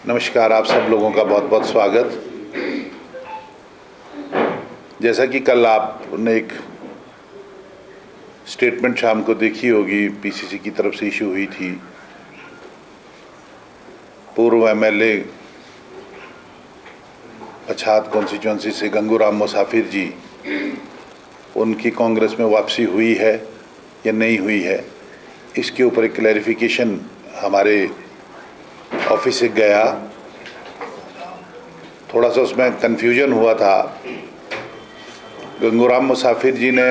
नमस्कार, आप सब लोगों का बहुत बहुत स्वागत। जैसा कि कल आपने एक स्टेटमेंट शाम को देखी होगी, पीसीसी की तरफ से इशू हुई थी। पूर्व एमएलए पछात कॉन्स्टिट्यूंसी से गंगूराम मुसाफिर जी, उनकी कांग्रेस में वापसी हुई है या नहीं हुई है, इसके ऊपर एक क्लैरिफिकेशन हमारे ऑफिस से गया। थोड़ा सा उसमें कन्फ्यूजन हुआ था। गंगूराम मुसाफिर जी ने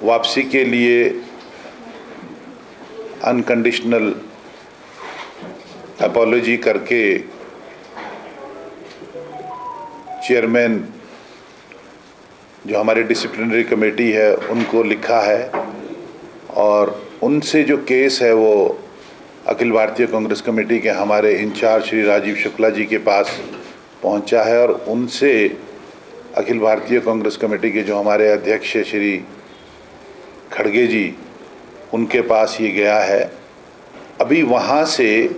वापसी के लिए अनकंडीशनल अपॉलॉजी करके चेयरमैन जो हमारी डिसिप्लिनरी कमेटी है उनको लिखा है, और उनसे जो केस है वो अखिल भारतीय कांग्रेस कमेटी के हमारे इंचार्ज श्री राजीव शुक्ला जी के पास पहुंचा है, और उनसे अखिल भारतीय कांग्रेस कमेटी के जो हमारे अध्यक्ष श्री खड़गे जी, उनके पास ये गया है। अभी वहाँ से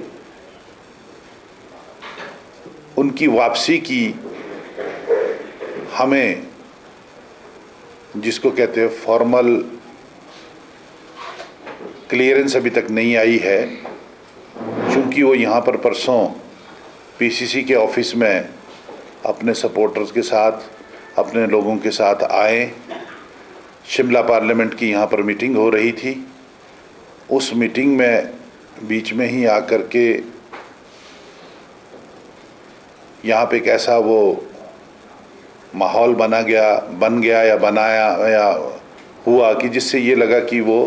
उनकी वापसी की हमें, जिसको कहते हैं फॉर्मल क्लियरेंस, अभी तक नहीं आई है। क्योंकि वो यहाँ पर परसों पीसीसी के ऑफिस में अपने सपोर्टर्स के साथ, अपने लोगों के साथ आए। शिमला पार्लियामेंट की यहाँ पर मीटिंग हो रही थी। उस मीटिंग में बीच में ही आकर के यहाँ पे एक ऐसा वो माहौल बन गया या बनाया या हुआ कि जिससे ये लगा कि वो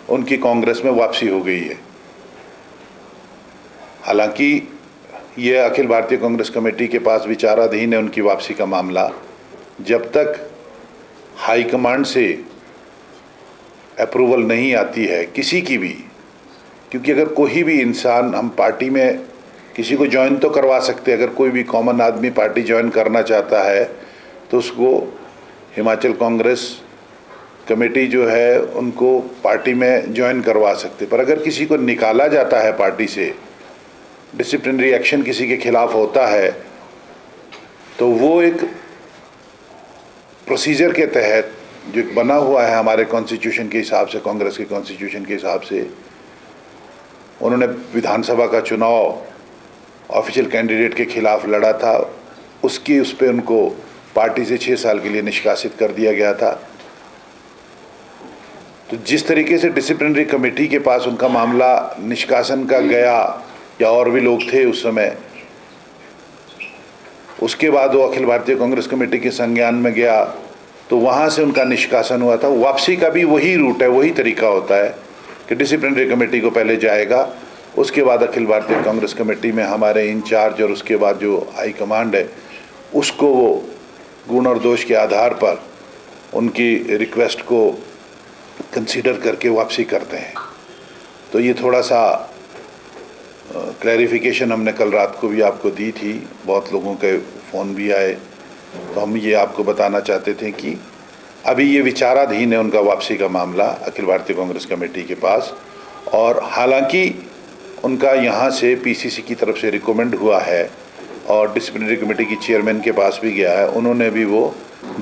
उनकी कांग्रेस में वापसी हो गई है। हालांकि ये अखिल भारतीय कांग्रेस कमेटी के पास विचाराधीन है उनकी वापसी का मामला, जब तक हाईकमांड से अप्रूवल नहीं आती है किसी की भी। क्योंकि अगर कोई भी इंसान, हम पार्टी में किसी को ज्वाइन तो करवा सकते हैं, अगर कोई भी कॉमन आदमी पार्टी ज्वाइन करना चाहता है तो उसको हिमाचल कांग्रेस कमेटी जो है उनको पार्टी में ज्वाइन करवा सकते। पर अगर किसी को निकाला जाता है पार्टी से, डिसिप्लिनरी एक्शन किसी के खिलाफ होता है, तो वो एक प्रोसीजर के तहत जो बना हुआ है हमारे कॉन्स्टिट्यूशन के हिसाब से, कांग्रेस के कॉन्स्टिट्यूशन के हिसाब से, उन्होंने विधानसभा का चुनाव ऑफिशियल कैंडिडेट के खिलाफ लड़ा था, उस पर उनको पार्टी से 6 साल के लिए निष्कासित कर दिया गया था। तो जिस तरीके से डिसिप्लिनरी कमेटी के पास उनका मामला निष्कासन का गया, या और भी लोग थे उस समय, उसके बाद वो अखिल भारतीय कांग्रेस कमेटी के संज्ञान में गया, तो वहाँ से उनका निष्कासन हुआ था। वापसी का भी वही रूट है, वही तरीका होता है कि डिसिप्लिनरी कमेटी को पहले जाएगा, उसके बाद अखिल भारतीय कांग्रेस कमेटी में हमारे इंचार्ज, और उसके बाद जो हाई कमांड है उसको वो गुण और दोष के आधार पर उनकी रिक्वेस्ट को कंसीडर करके वापसी करते हैं। तो ये थोड़ा सा क्लैरिफिकेशन हमने कल रात को भी आपको दी थी, बहुत लोगों के फ़ोन भी आए, तो हम ये आपको बताना चाहते थे कि अभी ये विचाराधीन है उनका वापसी का मामला अखिल भारतीय कांग्रेस कमेटी के पास। और हालांकि उनका यहाँ से पीसीसी की तरफ से रिकमेंड हुआ है और डिसिप्लिनरी कमेटी की चेयरमैन के पास भी गया है, उन्होंने भी वो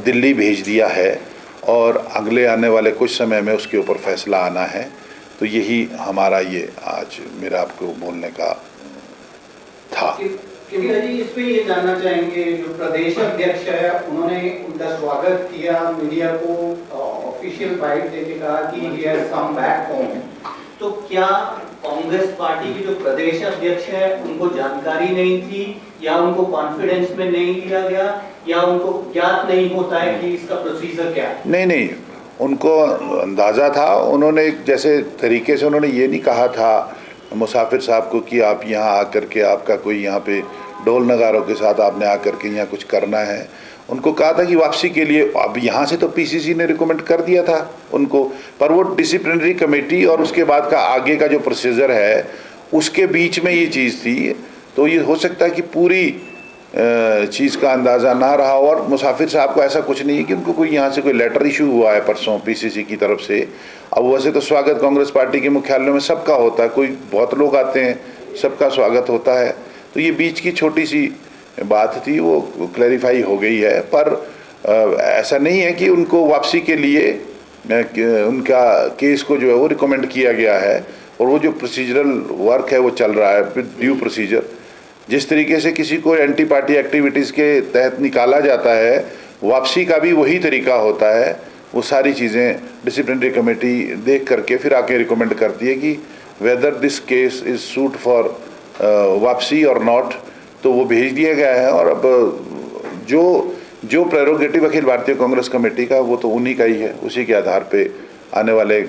दिल्ली भेज दिया है, और अगले आने वाले कुछ समय में उसके ऊपर फैसला आना है। तो यही हमारा ये आज मेरा आपको बोलने का था। किमिया जी, इस पे ये जानना चाहेंगे, जो प्रदेश अध्यक्ष है उन्होंने उनका स्वागत किया, मीडिया को ऑफिशियल बाइट देके कहा कि he has come back home. तो क्या कांग्रेस पार्टी के जो प्रदेश अध्यक्ष है उनको जानकारी नहीं थी, या उनको कॉन्फिडेंस में नहीं लिया गया, या उनको ज्ञात नहीं होता है कि इसका प्रोसीजर क्या है? नहीं, उनको अंदाज़ा था। उन्होंने एक जैसे तरीके से उन्होंने ये नहीं कहा था मुसाफिर साहब को कि आप यहाँ आकर के आपका कोई यहाँ पे ढोल नगारों के साथ आपने आकर के यहाँ कुछ करना है। उनको कहा था कि वापसी के लिए, अब यहाँ से तो पीसीसी ने रिकमेंड कर दिया था उनको, पर वो डिसिप्लिनरी कमेटी और उसके बाद का आगे का जो प्रोसीजर है उसके बीच में ये चीज़ थी। तो ये हो सकता है कि पूरी चीज़ का अंदाज़ा ना रहा हो। और मुसाफिर साहब को ऐसा कुछ नहीं है कि उनको कोई यहाँ से कोई लेटर इशू हुआ है परसों पीसीसी की तरफ से। अब वैसे तो स्वागत कांग्रेस पार्टी के मुख्यालय में सबका होता है, कोई बहुत लोग आते हैं, सबका स्वागत होता है, तो ये बीच की छोटी सी बात थी, वो क्लैरिफाई हो गई है। पर ऐसा नहीं है कि उनको वापसी के लिए उनका केस को जो है वो रिकमेंड किया गया है, और वो जो प्रोसीजरल वर्क है वो चल रहा है ड्यू प्रोसीजर। जिस तरीके से किसी को एंटी पार्टी एक्टिविटीज़ के तहत निकाला जाता है, वापसी का भी वही तरीका होता है। वो सारी चीज़ें डिसिप्लिनरी कमेटी देख करके फिर आके रिकमेंड करती है कि whether this case is suit for वापसी और नॉट, तो वो भेज दिया गया है। और अब जो प्रेरोगेटिव अखिल भारतीय कांग्रेस कमेटी का, वो तो उन्हीं का ही है। उसी के आधार पे आने वाले,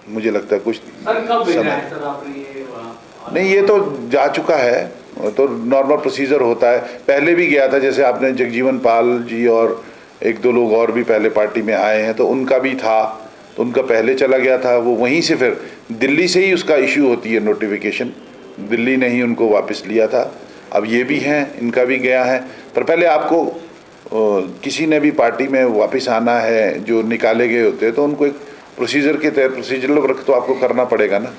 मुझे लगता है कुछ समय, नहीं ये तो जा चुका है, तो नॉर्मल प्रोसीजर होता है। पहले भी गया था, जैसे आपने जगजीवन पाल जी और एक दो लोग और भी पहले पार्टी में आए हैं, तो उनका भी था, तो उनका पहले चला गया था। वो वहीं से फिर दिल्ली से ही उसका इशू होती है नोटिफिकेशन, दिल्ली ने ही उनको वापस लिया था। अब ये भी हैं, इनका भी गया है। पर पहले आपको किसी ने भी पार्टी में वापस आना है, जो निकाले गए होते हैं, तो उनको एक प्रोसीजर के तहत प्रोसीजरल वर्क तो आपको करना पड़ेगा ना।